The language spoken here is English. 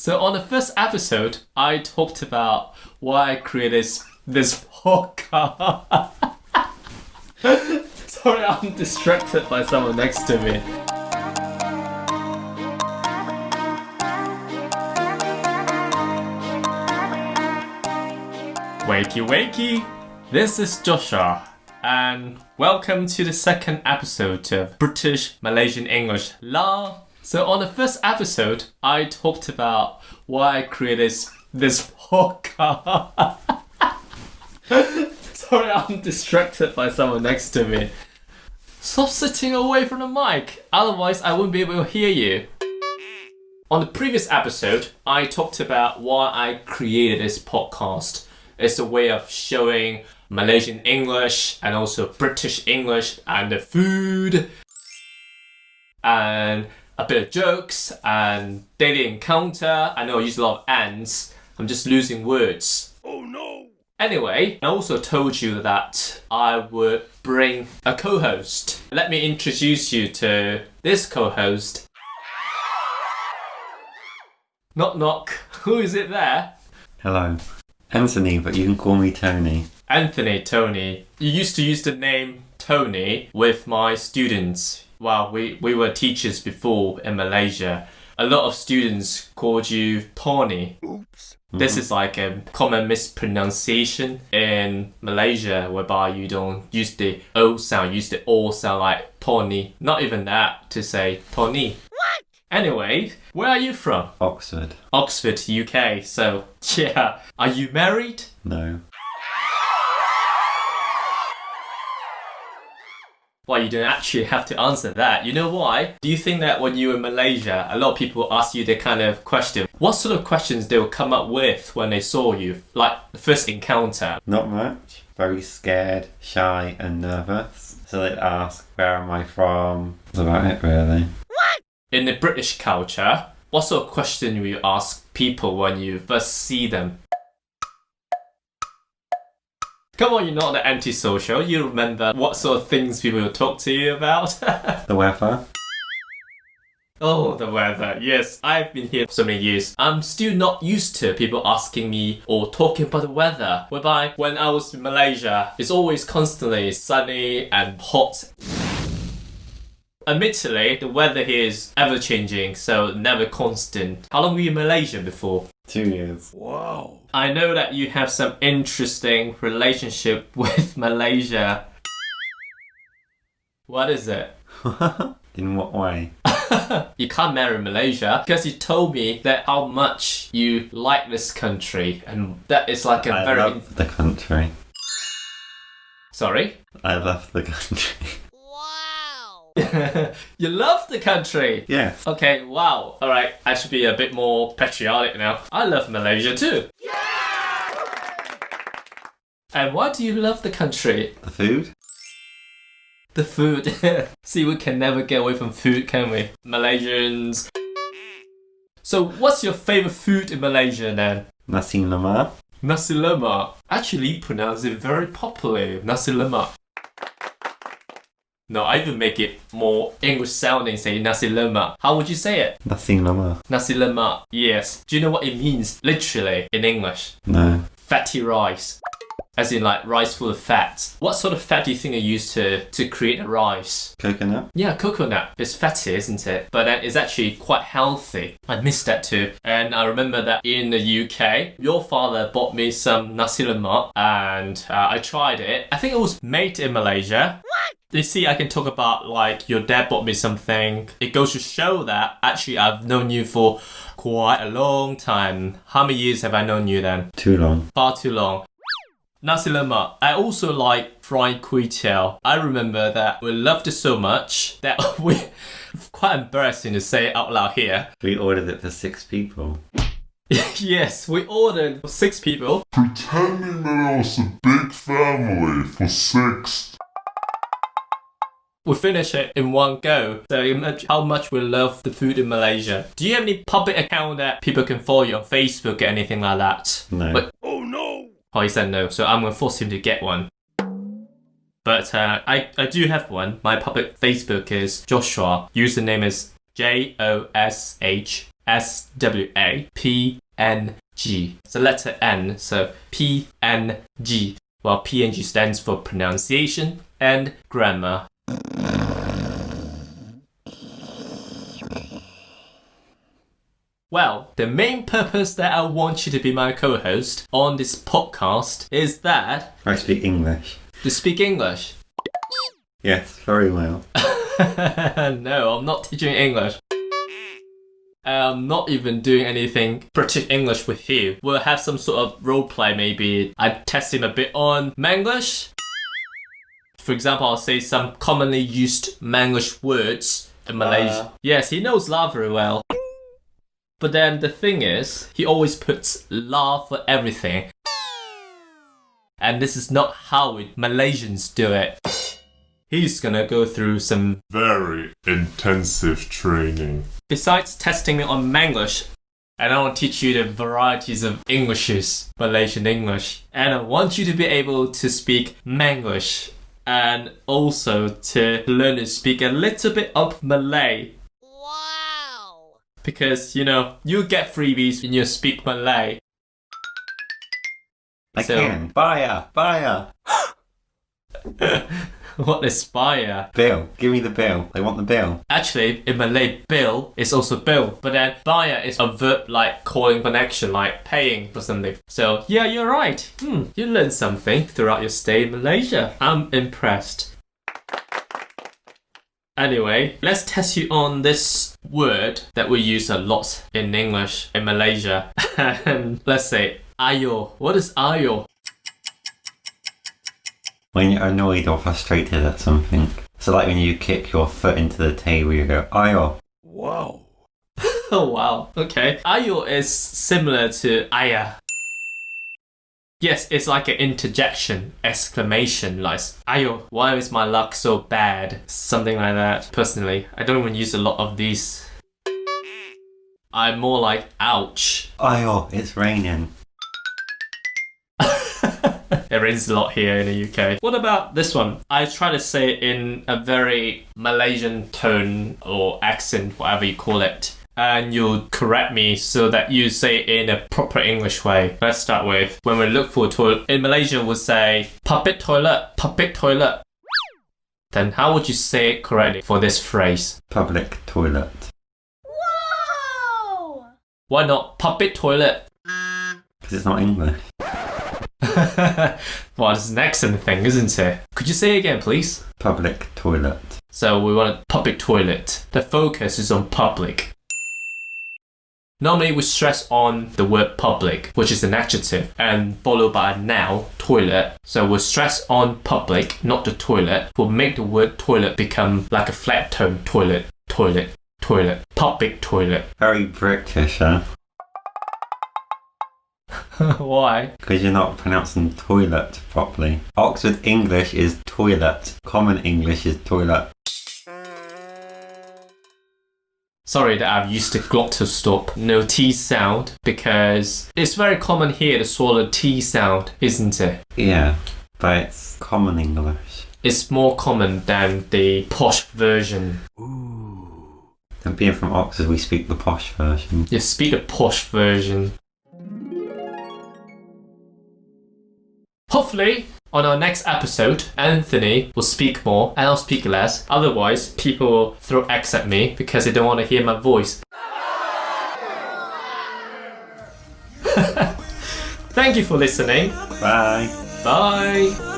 So on the first episode, I talked about why I created this podcast. Sorry, I'm distracted by someone next to me. Wakey wakey! This is Joshua, and welcome to the second episode of British Malaysian English La. So on the first episode, I talked about why I created this podcast. Sorry, I'm distracted by someone next to me. Stop sitting away from the mic, otherwise I won't be able to hear you. On the previous episode, I talked about why I created this podcast. It's a way of showing Malaysian English and also British English and the food and a bit of jokes and daily encounter. I know I use a lot of ands. I'm just losing words. Oh no! Anyway, I also told you that I would bring a co-host. Let me introduce you to this co-host. Knock knock. Who is it there? Hello. Anthony, but you can call me Tony. Anthony, Tony. You used to use the name Tony with my students. Well, we were teachers before in Malaysia. A lot of students called you Tony. Oops. This is like a common mispronunciation in Malaysia, whereby you don't use the O sound, use the O sound like Tony. Not even that, to say Tony. What? Anyway, where are you from? Oxford. Oxford, UK. So, yeah. Are you married? No. Well, you don't actually have to answer that. You know why? Do you think that when you were in Malaysia, a lot of people ask you the kind of question? What sort of questions they will come up with when they saw you? Like the first encounter? Not much. Very scared, shy and nervous. So they'd ask, where am I from? That's about it, really. In the British culture, what sort of question will you ask people when you first see them? Come on, you're not the antisocial. You remember what sort of things people will talk to you about? The weather. Oh, the weather. Yes, I've been here for so many years. I'm still not used to people asking me or talking about the weather. Whereby, when I was in Malaysia, it's always constantly sunny and hot. Admittedly, the weather here is ever-changing, so never constant. How long were you in Malaysia before? 2 years. Wow. I know that you have some interesting relationship with Malaysia. What is it? In what way? You can't marry Malaysia because you told me that how much you like this country, and that is like a I love the country. Sorry? I love the country. You love the country? Yeah. Okay, wow. Alright, I should be a bit more patriotic now. I love Malaysia too. Yeah! And why do you love the country? The food? The food. See, we can never get away from food, can we? Malaysians. So, what's your favourite food in Malaysia then? Nasi lemak. Nasi lemak. Actually, you pronounce it very properly. Nasi lemak. No, I even make it more English sounding, say nasi lemak. How would you say it? Nasi lemak. Nasi lemak, yes. Do you know what it means, literally, in English? No. Fatty rice. As in, like, rice full of fat. What sort of fat do you think are used to create a rice? Coconut? Yeah, coconut. It's fatty, isn't it? But then it's actually quite healthy. I missed that too. And I remember that in the UK, your father bought me some nasi lemak and I tried it. I think it was made in Malaysia. What? You see, I can talk about like your dad bought me something. It goes to show that actually I've known you for quite a long time. How many years have I known you then? Too long. Far too long. Nasi lemak. I also like fried kway teow. I remember that we loved it so much that it's quite embarrassing to say it out loud here. We ordered it for 6 people. Yes, we ordered for 6 people. Pretending that it was a big family for 6. We finished it in one go. So imagine how much we love the food in Malaysia. Do you have any public account that people can follow you on Facebook or anything like that? No. But, oh no! Oh, he said no, so I'm going to force him to get one. But I do have one. My public Facebook is Joshua. Username is JOSHUA. SWAPNG. It's the letter N, so PNG. Well, PNG stands for pronunciation and grammar. Well, the main purpose that I want you to be my co-host on this podcast is that... I speak English. To speak English? Yes, very well. No, I'm not teaching English. I'm not even doing anything British English with you. We'll have some sort of role play maybe. I test him a bit on Manglish. For example, I'll say some commonly used Manglish words in Malaysia. Yes, he knows la very well. But then the thing is, he always puts la for everything. And this is not how Malaysians do it. He's gonna go through some Very intensive training. Besides testing me on Manglish, and I want to teach you the varieties of Englishes, Malaysian English. And I want you to be able to speak Manglish and also to learn to speak a little bit of Malay. Wow! Because, you know, you get freebies when you speak Malay. I can. Buyer. What is buyer? Bill. Give me the bill. They want the bill. Actually, in Malay, bill is also bill. But then buyer is a verb like calling connection, like paying for something. So, yeah, you're right. You learned something throughout your stay in Malaysia. I'm impressed. Anyway, let's test you on this word that we use a lot in English in Malaysia. And let's say, Aiyo. What is Aiyo? When you're annoyed or frustrated at something. So like when you kick your foot into the table, you go, Aiyo. Wow. Oh, wow. Okay. Aiyo is similar to Aya. Yes, it's like an interjection, exclamation, like, Aiyo, why is my luck so bad? Something like that. Personally, I don't even use a lot of these. I'm more like, ouch. Aiyo, it's raining. It rains a lot here in the UK. What about this one? I try to say it in a very Malaysian tone or accent, whatever you call it. And you'll correct me so that you say it in a proper English way. Let's start with, when we look for a toilet, in Malaysia we'll say, public toilet, public toilet. Then how would you say it correctly for this phrase? Public toilet. Whoa! Why not public toilet? Because it's not English. Well, it's an accent thing, isn't it? Could you say it again, please? Public toilet. So we want a public toilet. The focus is on public. Normally we stress on the word public, which is an adjective, and followed by a noun, toilet. So we'll stress on public, not the toilet. We'll make the word toilet become like a flat tone. Toilet, toilet, toilet. Public toilet. Very British, huh? Why? Because you're not pronouncing toilet properly. Oxford English is toilet. Common English is toilet. Sorry that I've used the glottal stop, no T sound, because it's very common here to swallow T sound, isn't it? Yeah, but it's common English. It's more common than the posh version. Ooh. And being from Oxford, we speak the posh version. You speak the posh version. Hopefully, on our next episode, Anthony will speak more and I'll speak less. Otherwise, people will throw X at me because they don't want to hear my voice. Thank you for listening. Bye. Bye.